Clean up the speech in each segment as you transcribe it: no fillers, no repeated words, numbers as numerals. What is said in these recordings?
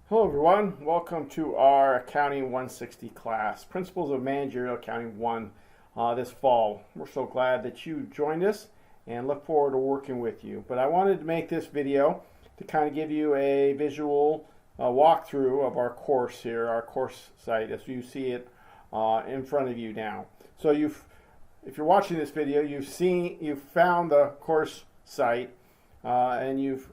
Hello everyone, welcome to our Accounting 160 class, Principles of Managerial Accounting 1 this fall. We're so glad that you joined us and look forward to working with you. But I wanted to make this video to kind of give you a visual walkthrough of our course here, our course site as you see it in front of you now. So if you're watching this video, you've found the course site and you've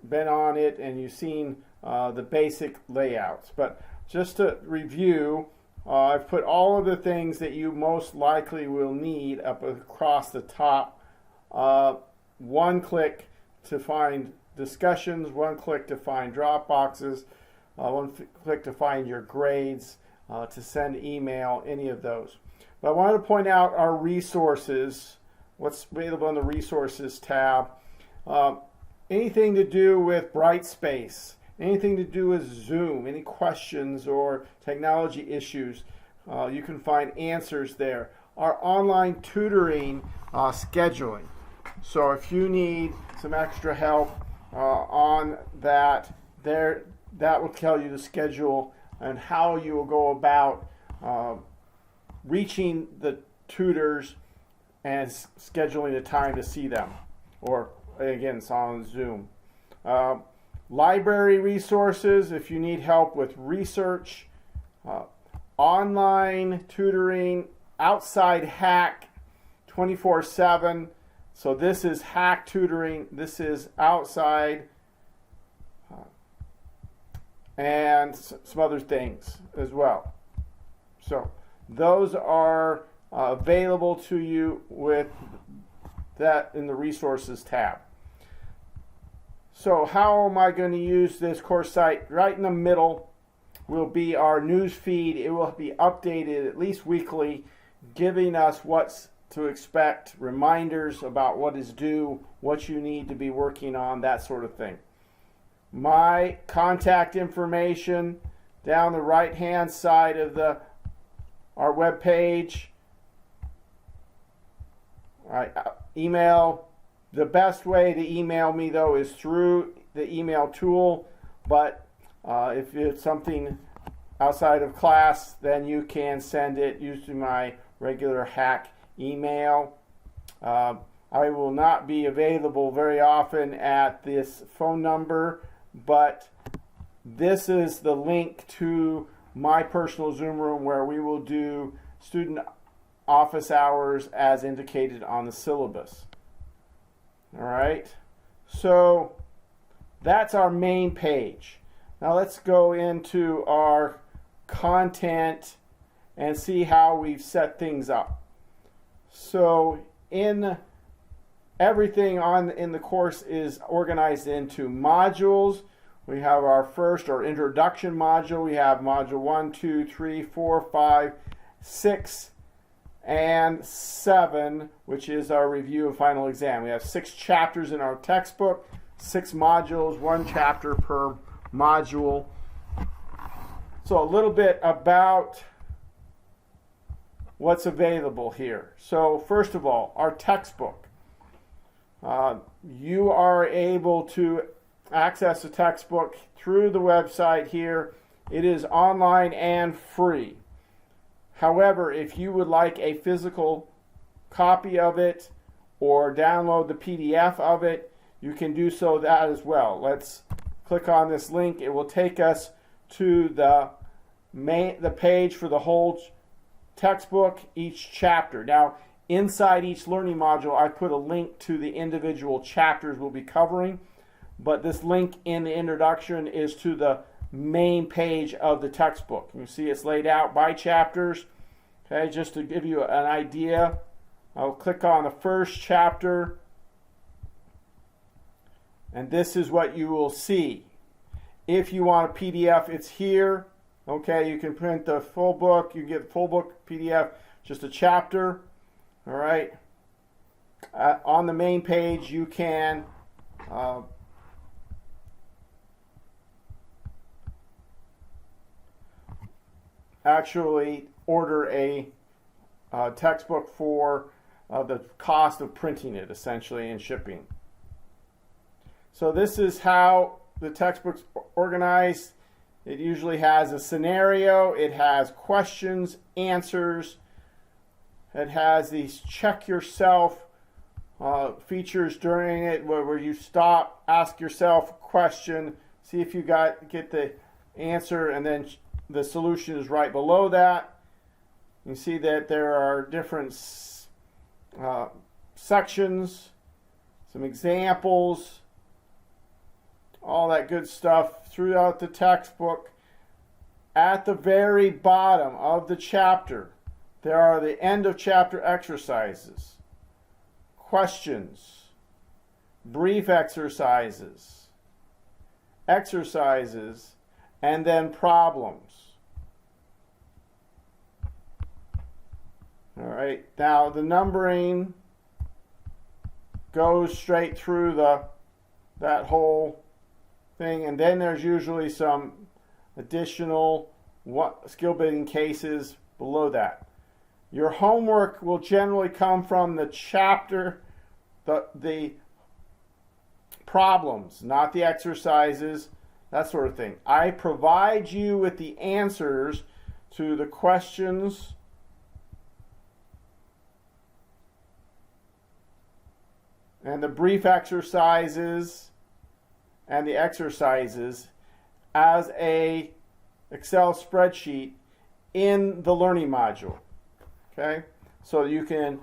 been on it and you've seen the basic layouts. But just to review, I've put all of the things that you most likely will need up across the top. One click to find discussions, one click to find drop boxes, one click to find your grades, to send email, any of those. But I wanted to point out our resources, what's available in the resources tab. Anything to do with Brightspace, anything to do with Zoom, any questions or technology issues, you can find answers there. Our online tutoring scheduling. So if you need some extra help on that, that will tell you the schedule and how you will go about reaching the tutors and scheduling a time to see them. Or again, it's on Zoom. Library resources, if you need help with research, online tutoring, outside hack 24/7. So this is hack tutoring, this is outside, and some other things as well. So those are available to you with that in the resources tab. So how am I going to use this course site? Right in the middle will be our news feed. It will be updated at least weekly, giving us what's to expect, reminders about what is due, what you need to be working on, that sort of thing. My contact information down the right hand side of our web page. Email. The best way to email me, though, is through the email tool, but if it's something outside of class, then you can send it using my regular hack email. I will not be available very often at this phone number, but this is the link to my personal Zoom room where we will do student office hours as indicated on the syllabus. All right, so that's our main page. Now let's go into our content and see how we've set things up. So everything in the course is organized into modules. We have our first or introduction module. We have module 1, 2, 3, 4, 5, 6, and 7, which is our review and final exam. We have 6 chapters in our textbook, 6 modules, 1 chapter per module. So a little bit about what's available here. So first of all, our textbook. You are able to access the textbook through the website here. It is online and free. However, if you would like a physical copy of it or download the PDF of it, you can do so that as well. Let's click on this link. It will take us to the page for the whole textbook, each chapter. Now, inside each learning module, I put a link to the individual chapters we'll be covering, but this link in the introduction is to the main page of the textbook. You see it's laid out by chapters. Okay, just to give you an idea, I'll click on the first chapter, and this is what you will see. If you want a PDF, it's here. Okay, you can print the full book. You get the full book PDF, just a chapter. All right. On the main page, you can actually order a textbook for the cost of printing it, essentially, and shipping. So this is how the textbook's organized. It usually has a scenario, it has questions, answers, it has these check yourself features during it where you stop, ask yourself a question, see if you get the answer, and then the solution is right below that. You see that there are different sections, some examples, all that good stuff throughout the textbook. At the very bottom of the chapter, there are the end of chapter exercises, questions, brief exercises, and then problems. All right, now the numbering goes straight through that whole thing, and then there's usually some additional skill building cases below that. Your homework will generally come from the chapter, the problems, not the exercises, that sort of thing. I provide you with the answers to the questions and the brief exercises and the exercises as a Excel spreadsheet in the learning module. Okay? So you can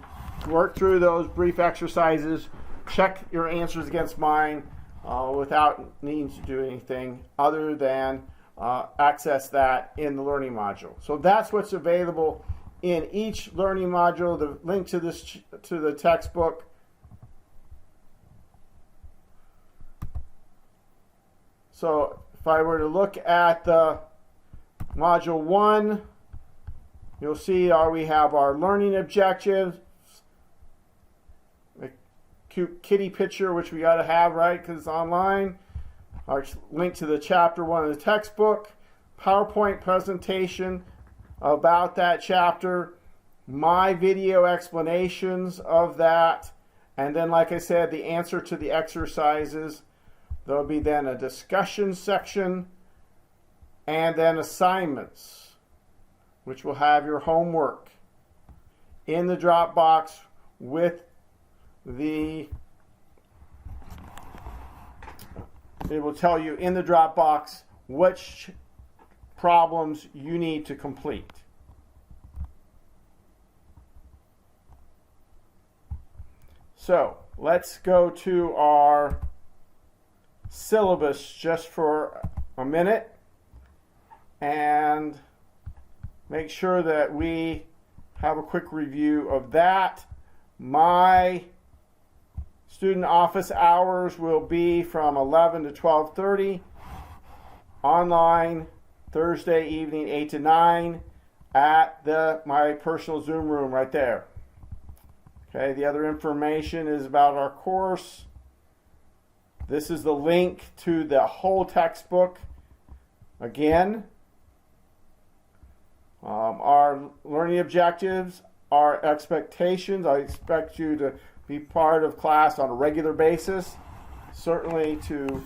work through those brief exercises, check your answers against mine without needing to do anything other than access that in the learning module. So that's what's available in each learning module. The link to the textbook. So if I were to look at the module 1, you'll see we have our learning objectives, a cute kitty picture, which we got to have, right, because it's online. Our link to the chapter 1 of the textbook, PowerPoint presentation about that chapter, my video explanations of that, and then, like I said, the answer to the exercises. There'll be then a discussion section, and then assignments, which will have your homework in the Dropbox with it will tell you in the Dropbox which problems you need to complete. So let's go to our syllabus just for a minute and make sure that we have a quick review of that. My student office hours will be from 11 to 12:30, online Thursday evening 8 to 9 at my personal Zoom room right there. Okay, the other information is about our course. This is the link to the whole textbook. Again, our learning objectives, our expectations. I expect you to be part of class on a regular basis. Certainly to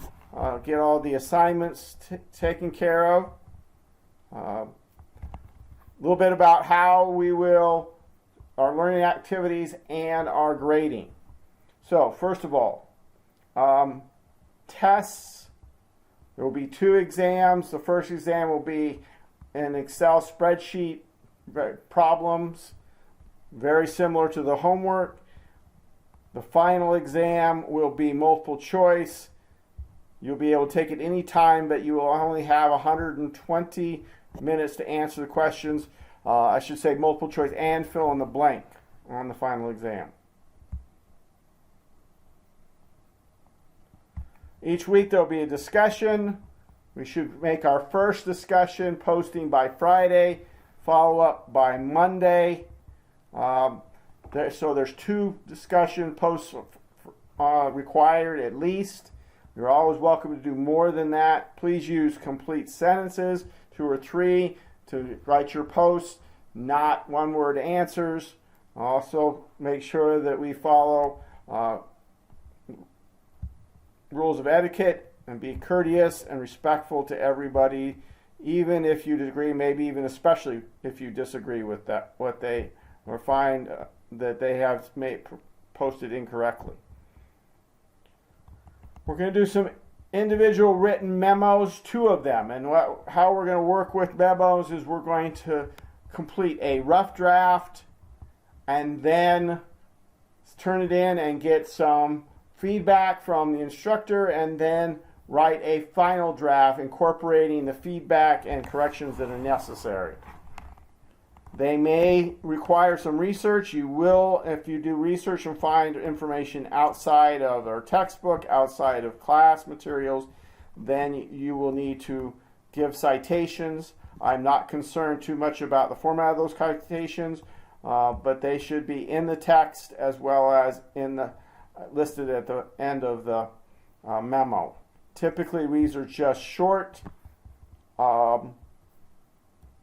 get all the assignments taken care of. A little bit about how we will, our learning activities and our grading. So first of all, tests. There will be 2 exams. The first exam will be an Excel spreadsheet problems, very similar to the homework. The final exam will be multiple choice. You'll be able to take it any time, but you will only have 120 minutes to answer the questions. I should say multiple choice and fill in the blank on the final exam. Each week there will be a discussion. We should make our first discussion posting by Friday, follow up by Monday. So there's 2 discussion posts required at least. You're always welcome to do more than that. Please use complete sentences, 2 or 3, to write your posts, not one-word answers. Also, make sure that we follow rules of etiquette and be courteous and respectful to everybody, even if you disagree, maybe even especially if you disagree with that, what they, or find that they have posted incorrectly. We're going to do some individual written memos, 2 of them. And how we're going to work with memos is we're going to complete a rough draft and then turn it in and get some feedback from the instructor, and then write a final draft incorporating the feedback and corrections that are necessary. They may require some research. You will, if you do research and find information outside of our textbook, outside of class materials, then you will need to give citations. I'm not concerned too much about the format of those citations, but they should be in the text as well as in the listed at the end of the memo. Typically, these are just short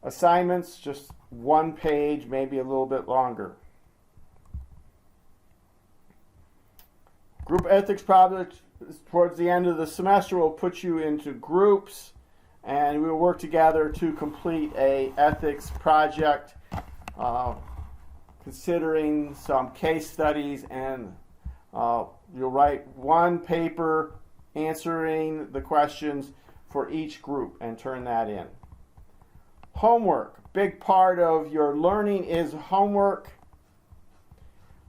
assignments, just 1 page, maybe a little bit longer. Group ethics project towards the end of the semester will put you into groups, and we will work together to complete a ethics project, considering some case studies, and you'll write 1 paper answering the questions for each group and turn that in. Homework. Big part of your learning is homework.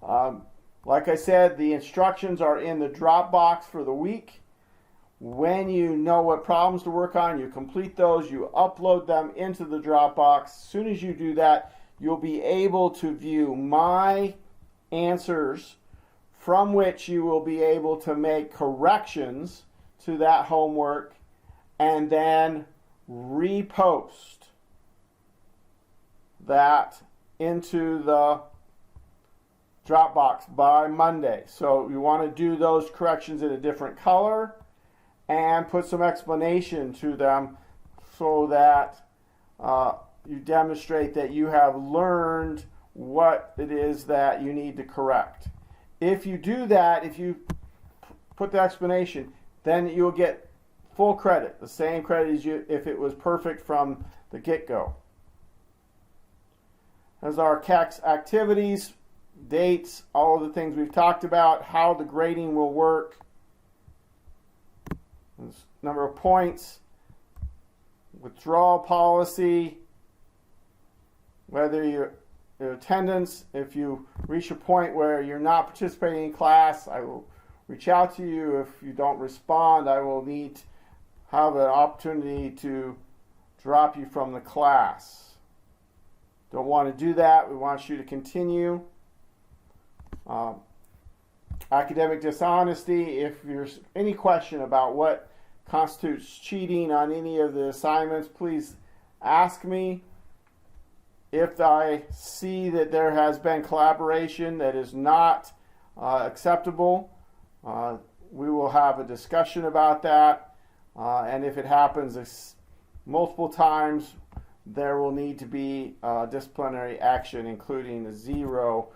Like I said, the instructions are in the Dropbox for the week. When you know what problems to work on, you complete those, you upload them into the Dropbox. As soon as you do that, you'll be able to view my answers, from which you will be able to make corrections to that homework and then repost that into the Dropbox by Monday. So you want to do those corrections in a different color and put some explanation to them so that you demonstrate that you have learned what it is that you need to correct. If you do that, if you put the explanation, then you'll get full credit, the same credit as you if it was perfect from the get-go. As our CAC's activities, dates, all of the things we've talked about, how the grading will work, number of points, withdrawal policy, whether your attendance, if you reach a point where you're not participating in class, I will reach out to you. If you don't respond, I will need to have an opportunity to drop you from the class. Don't want to do that. We want you to continue. Academic dishonesty. If there's any question about what constitutes cheating on any of the assignments, please ask me. If I see that there has been collaboration that is not acceptable, we will have a discussion about that. And if it happens multiple times, there will need to be disciplinary action, including a 0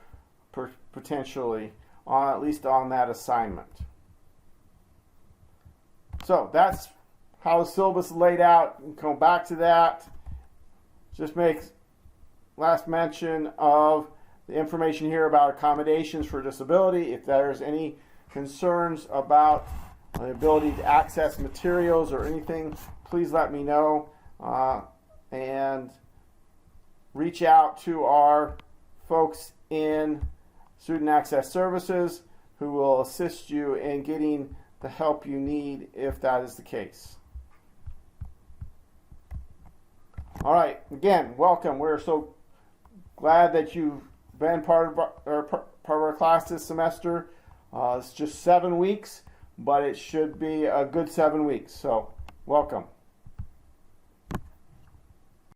potentially, at least on that assignment. So that's how the syllabus is laid out. And come back to that. Just make last mention of the information here about accommodations for disability. If there's any concerns about the ability to access materials or anything, please let me know. And reach out to our folks in Student Access Services who will assist you in getting the help you need if that is the case. All right, again, welcome. We're so glad that you've been part of our class this semester. It's just 7 weeks, but it should be a good 7 weeks. So, welcome.